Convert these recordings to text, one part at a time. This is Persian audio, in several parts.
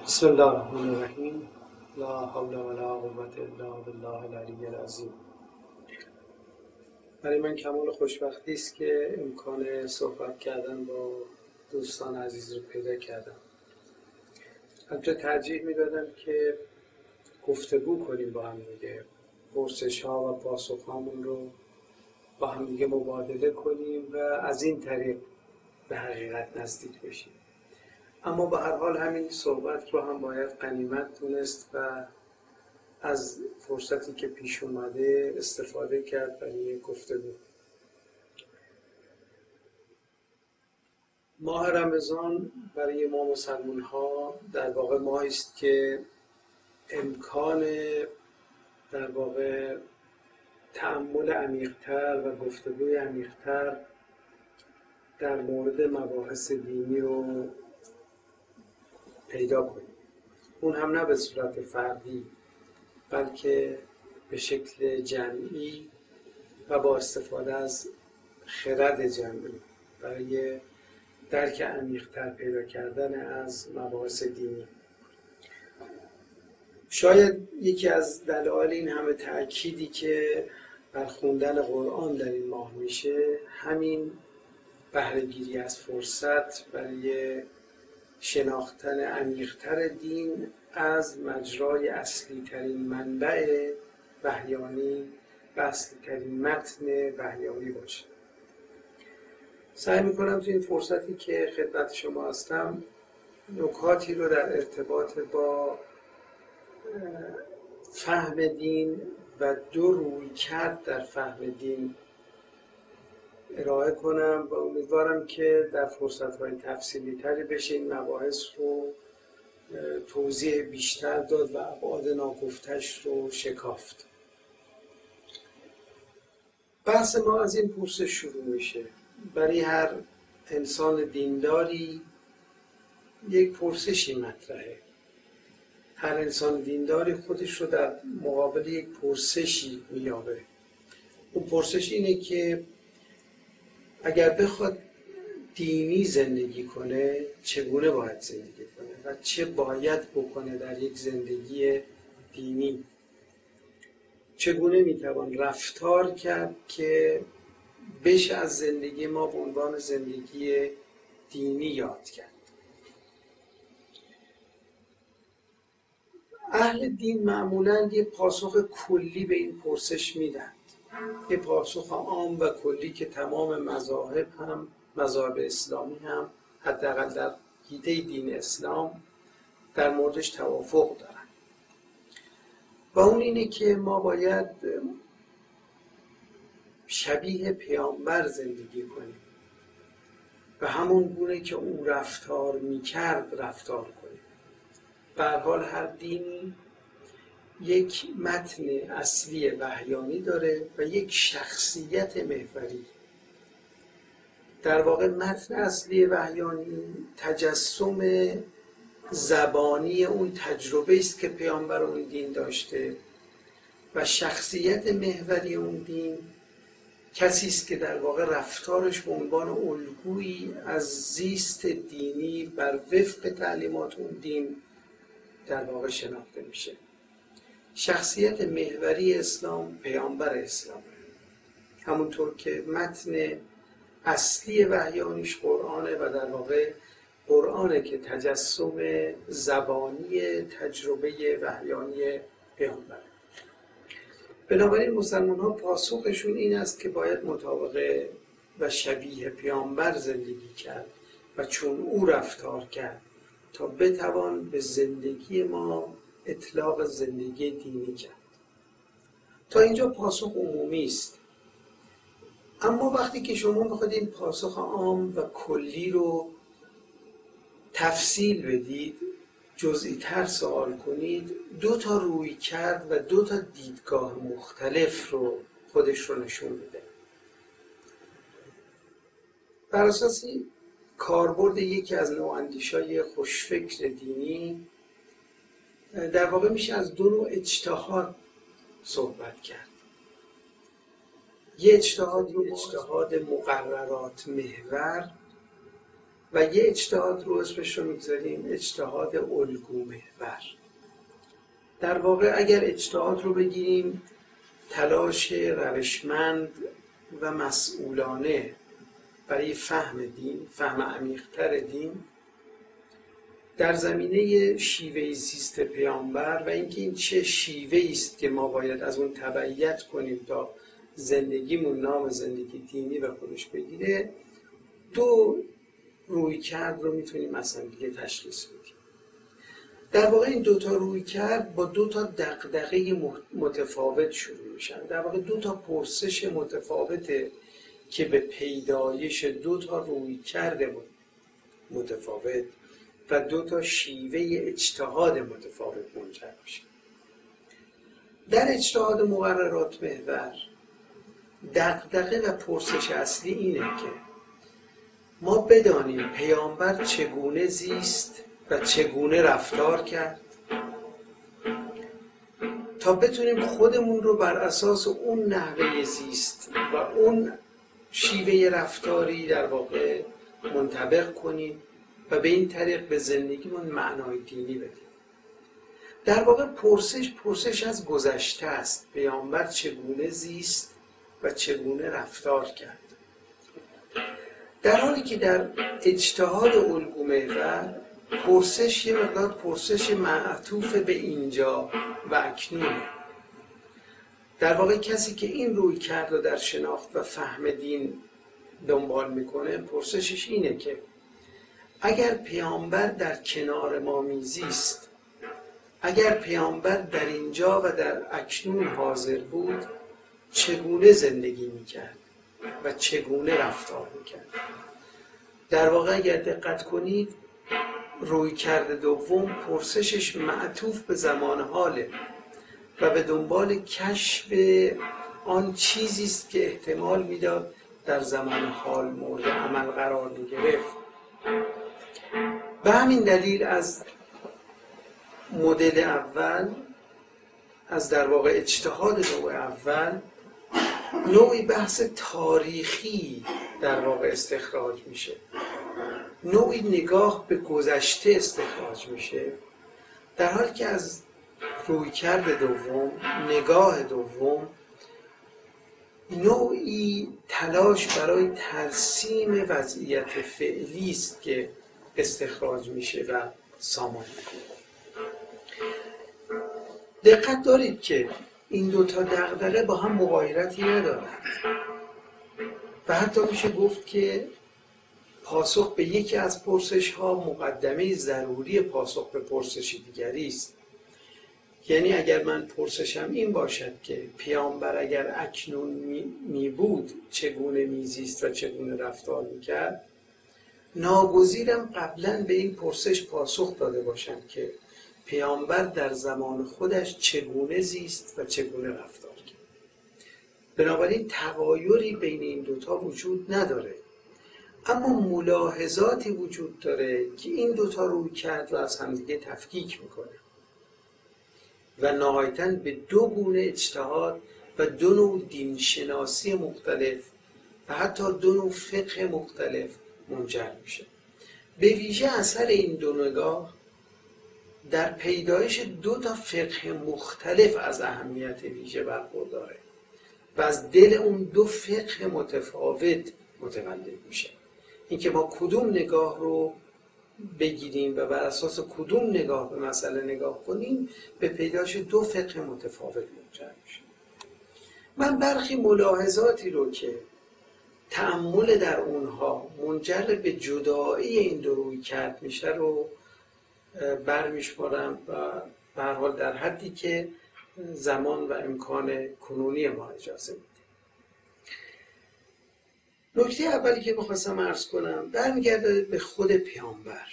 بسم الله الرحمن الرحیم. لا حول ولا قوة الا بالله العلی العظیم. برای من کمال خوشبختی است که امکان صحبت کردن با دوستان عزیز رو پیدا کردم. البته ترجیح میدادم که گفتگو کنیم با هم دیگه، پرسش ها و پاسخ هامون رو با هم دیگه مبادله کنیم و از این طریق به حقیقت نزدیک بشیم. اما به هر حال همین صحبت رو هم باید غنیمت دونست و از فرصتی که پیش اومده استفاده کرد برای گفتگو. ماه رمضان برای ما مسلمان ها در واقع ماهی است که امکان در واقع تأمل عمیق‌تر و گفتگوی عمیق‌تر در مورد مباحث دینی رو پیدا کنیم. اون هم نه به صورت فردی بلکه به شکل جمعی و با استفاده از خرد جمعی برای درک عمیق‌تر پیدا کردن از مباحث دینی. شاید یکی از دلایل این همه تأکیدی که بر خوندن قرآن در این ماه میشه همین بهره‌گیری از فرصت برای شناختن عمیق‌تر دین از مجرای اصلی ترین منبع وحیانی و اصلی ترین متن وحیانی باشه. سعی میکنم تو این فرصتی که خدمت شما هستم نکاتی رو در ارتباط با فهم دین و دو رویکرد در فهم دین ارائه کنم و امیدوارم که در فرصت‌های تفصیلی تری بشه این مباحث رو توضیح بیشتر داد و ابعاد ناگفتش رو شکافت. بحث ما از این پرسش شروع میشه. برای هر انسان دینداری یک پرسشی مطرحه. هر انسان دینداری خودش رو در مقابل یک پرسشی میابه. اون پرسش اینه که اگر بخواد دینی زندگی کنه چگونه باید زندگی کنه و چه باید بکنه در یک زندگی دینی، چگونه میتوان رفتار کرد که بشه از زندگی ما به عنوان زندگی دینی یاد کرد. اهل دین معمولاً یه پاسخ کلی به این پرسش میدن، یه پاسخ عام و کلی که تمام مذاهب اسلامی هم حداقل در حیطه دین اسلام در موردش توافق دارن و اون اینه که ما باید شبیه پیامبر زندگی کنیم و همون گونه که اون رفتار میکرد رفتار کنیم. به هر حال هر دینی یک متن اصلی وحیانی داره و یک شخصیت محوری. در واقع متن اصلی وحیانی تجسم زبانی اون تجربه است که پیامبر اون دین داشته و شخصیت محوری اون دین کسی است که در واقع رفتارش به عنوان الگویی از زیست دینی بر وفق تعلیمات اون دین در واقع شناخته میشه. شخصیت محوری اسلام پیامبر اسلام، همونطور که متن اصلی وحیانیش قرآنه و در واقع قرآنه که تجسم زبانی تجربه وحیانی پیامبره. بنابراین مسلمان ها پاسخشون این است که باید مطابق و شبیه پیامبر زندگی کرد و چون او رفتار کرد تا بتوان به زندگی ما اطلاق زندگی دینی کرد. تا اینجا پاسخ عمومی است. اما وقتی که شما بخواید این پاسخ عام و کلی رو تفصیل بدید، جزئی تر سوال کنید، دو تا روی کرد و دو تا دیدگاه مختلف رو خودش رو نشون میده. بر اساس کاربرد یکی از نواندیشای خوشفکر دینی در واقع میشه از دو نوع اجتهاد صحبت کرد. یه اجتهاد مقررات محور و یه اجتهاد رو اسمش رو میگذاریم اجتهاد الگو محور. در واقع اگر اجتهاد رو بگیریم تلاش روشمند و مسئولانه برای فهم دین، فهم عمیق‌تر دین در زمینه شیوه زیست پیامبر و اینکه این چه شیوه‌ای است که ما باید از اون تبعیت کنیم تا زندگیمون نام زندگی دینی به خودش بگیره، دو رویکرد رو میتونیم مثلا دیگه تشخیص بدیم. در واقع این دوتا رویکرد با دوتا دغدغه متفاوت شروع میشن. در واقع دوتا پرسش متفاوته که به پیدایش دوتا رویکرد متفاوت و دوتا شیوه اجتهاد متفاوت منجر میشه. در اجتهاد مقررات محور دغدغه و پرسش اصلی اینه که ما بدانیم پیامبر چگونه زیست و چگونه رفتار کرد تا بتونیم خودمون رو بر اساس اون نحوه زیست و اون شیوه رفتاری در واقع منطبق کنیم و به این طریق به زندگیمون معنای دینی بدیم. در واقع پرسش از گذشته است. پیامبر چگونه زیست و چگونه رفتار کرد. در حالی که در اجتهاد الگو محور پرسش یه مقدار پرسش معطوف به اینجا و اکنونه. در واقع کسی که این روی کرد و در شناخت و فهم دین دنبال میکنه پرسشش اینه که اگر پیامبر در کنار ما میزیست، اگر پیامبر در اینجا و در اکنون حاضر بود چگونه زندگی میکرد و چگونه رفتار میکرد. در واقع اگر دقت کنید رویکرد دوم پرسشش معطوف به زمان حاله و به دنبال کشف آن چیزی است که احتمال میداد در زمان حال مورد عمل قرار میگرفت. به همین دلیل از مدل اول، از در واقع اجتهاد نوع اول، نوعی بحث تاریخی در واقع استخراج میشه، نوعی نگاه به گذشته استخراج میشه، در حالی که از رویکرد دوم، نگاه دوم، نوعی تلاش برای ترسیم وضعیت فعلی است که استخراج میشه و سامان میکنه. دقت دارید که این دوتا دغدغه با هم مغایرتی ندارند و حتی میشه گفت که پاسخ به یکی از پرسش ها مقدمه ضروری پاسخ به پرسش دیگری است. یعنی اگر من پرسشم این باشد که پیامبر اگر اکنون می بود چگونه میزیست و چگونه رفتار میکرد، ناگزیرم قبلا به این پرسش پاسخ داده باشم که پیامبر در زمان خودش چگونه زیست و چگونه رفتار کرد. بنابراین تغایری بین این دوتا وجود نداره، اما ملاحظاتی وجود داره که این دوتا رویکرد رو از همدیگه تفکیک میکنه و نهایتاً به دو گونه اجتهاد و دو نوع دینشناسی مختلف و حتی دو نوع فقه مختلف منجر میشه. به ویژه اثر این دو نگاه در پیدایش دو تا فقه مختلف از اهمیت ویژه برخورداره و از دل اون دو فقه متفاوت متولد میشه. اینکه ما کدوم نگاه رو بگیریم و بر اساس کدوم نگاه به مسئله نگاه کنیم به پیدایش دو فقه متفاوت منجر میشه. من برخی ملاحظاتی رو که تأمل در اونها منجر به جدایی این دو رویکرد میشه رو برمیشمارم و به هر حال در حدی که زمان و امکان کنونی ما اجازه میده. نکته اولی که می‌خواستم عرض کنم برمیگرده به خود پیامبر.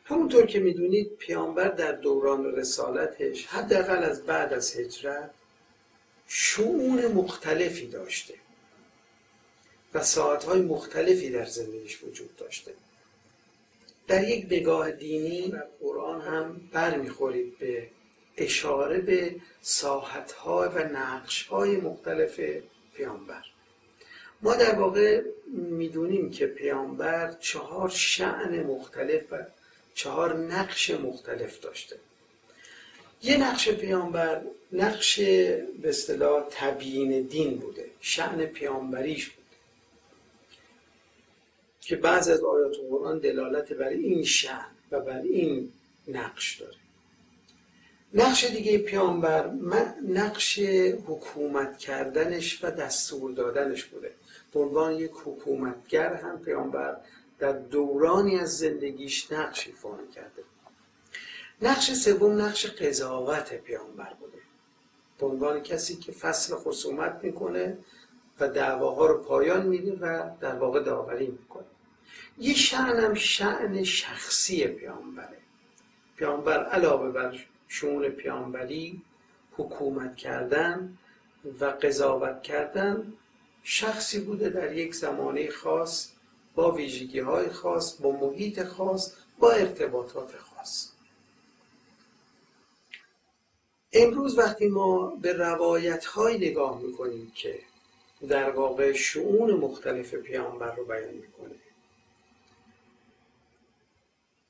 همونطور که میدونید پیامبر در دوران رسالتش حداقل از بعد از هجرت شؤون مختلفی داشته و ساعتهای مختلفی در زندگیش وجود داشته. در یک نگاه دینی در قرآن هم برمیخورید به اشاره به ساحت‌ها و نقش‌های مختلف پیامبر. ما در واقع میدونیم که پیامبر 4 شأن مختلف و 4 نقش مختلف داشته. یه نقش پیامبر نقش به اصطلاح تبیین دین بوده، شأن پیامبریش بوده که بعضی از آیات قرآن دلالت بر این شأن و بر این نقش داره. نقش دیگه پیامبر نقش حکومت کردنش و دستور دادنش بوده. به عنوان یک حکومتگر هم پیامبر در دورانی از زندگیش نقش ایفا کرده. نقش سوم نقش قضاوت پیامبر بوده، به عنوان کسی که فصل خصومت میکنه و دعواها رو پایان میده و در واقع داوری میکنه. یه شأن هم شأن شخصی پیامبره. پیامبر علاوه بر شؤون پیامبری، حکومت کردن و قضاوت کردن، شخصی بوده در یک زمانه خاص، با ویژگی‌های خاص، با محیط خاص، با ارتباطات خاص. امروز وقتی ما به روایت‌های نگاه می‌کنیم که در واقع شؤون مختلف پیامبر رو بیان می‌کنه،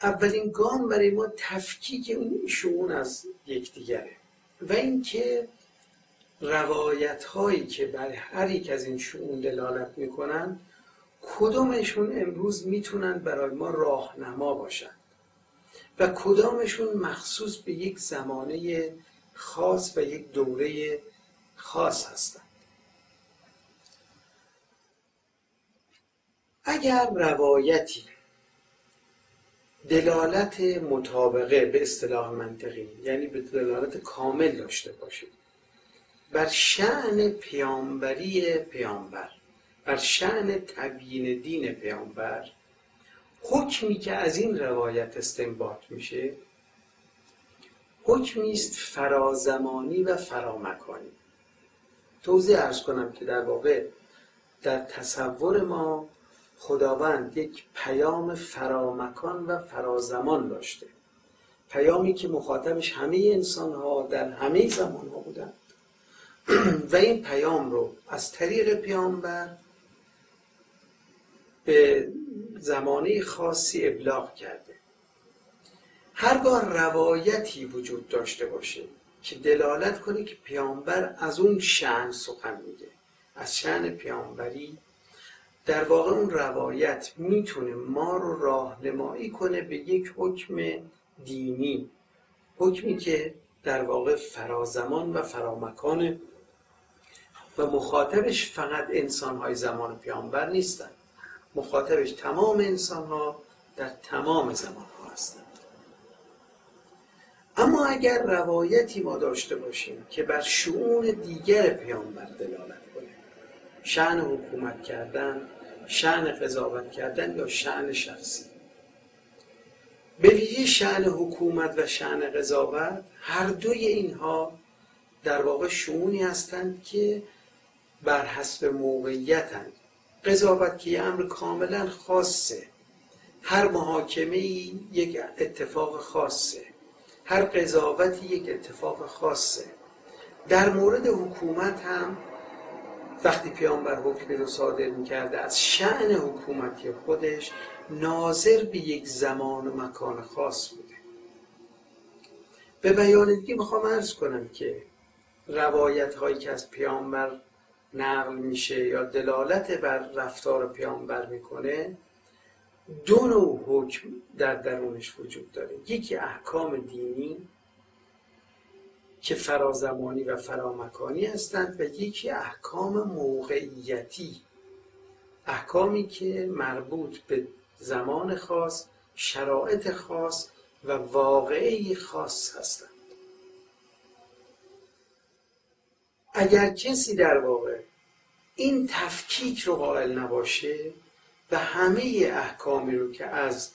اولین گام برای ما تفکیک اون شؤون از یکدیگره و اینکه روایت‌هایی که بر هر یک از این شؤون دلالت می‌کنن کدومشون امروز میتونن برای ما راهنما باشن و کدامشون مخصوص به یک زمانه خاص و یک دوره خاص هستند. اگر روایتی دلالت مطابقه به اصطلاح منطقی، یعنی به دلالت کامل داشته باشه بر شأن پیامبری پیامبر، بر شأن تبیین دین پیامبر، حکمی که از این روایت استنباط میشه حکمی است فرازمانی و فرامکانی. توضیح عرض کنم که در واقع در تصور ما خداوند یک پیام فرامکان و فرازمان داشته، پیامی که مخاطبش همه انسان‌ها در همه زمان‌ها بودند و این پیام رو از طریق پیامبر به زمانه خاصی ابلاغ کرده. هرگاه روایتی وجود داشته باشه که دلالت کنه که پیامبر از اون شأن سخن میگه، از شأن پیامبری، در واقع اون روایت میتونه ما رو راهنمایی کنه به یک حکم دینی، حکمی که در واقع فرازمان و فرامکانه و مخاطبش فقط انسان‌های زمان پیامبر نیستند، مخاطبش تمام انسان‌ها در تمام زمان‌ها هستند. اما اگر روایتی ما داشته باشیم که بر شؤون دیگر پیامبر دلالت کنه، شأن حکومت کردن، شأن قضاوت کردن یا شأن شخصی، به ویژه شأن حکومت و شأن قضاوت، هر دوی اینها در واقع شؤونی هستند که بر حسب موقعیتند. قضاوت که یه امر کاملا خاصه، هر محاکمه‌ای یک اتفاق خاصه، هر قضاوتی یک اتفاق خاصه. در مورد حکومت هم وقتی پیامبر حکمی رو صادر می‌کرده از شأن حکومتی خودش ناظر به یک زمان و مکان خاص بوده. به بیان دیگه میخوام عرض کنم که روایت هایی که از پیامبر نقل میشه یا دلالت بر رفتار پیامبر میکنه، دو نوع حکم در درونش وجود داره. یکی احکام دینی که فرازمانی و فرامکانی هستند و یکی احکام موقعیتی، احکامی که مربوط به زمان خاص، شرایط خاص و واقعی خاص هستند. اگر کسی در واقع این تفکیک رو قائل نباشه و همه احکامی رو که از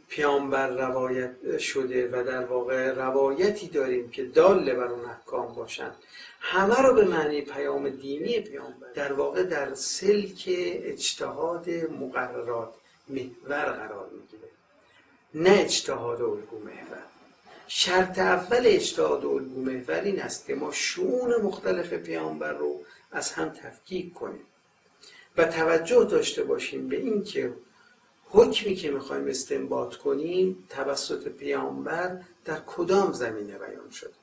پیامبر روایت شده و در واقع روایتی داریم که دال بر اون احکام باشن، همه رو به معنی پیام دینی پیامبر در واقع در سلک اجتهاد مقررات محور قرار میگیره، نه اجتهاد الگو محور. شرط اول اجتهاد الگو محور این است که ما شؤون مختلف پیامبر رو از هم تفکیک کنیم و توجه داشته باشیم به این که حکمی که میخوایم استنباط کنیم توسط پیامبر در کدام زمینه بیان شده.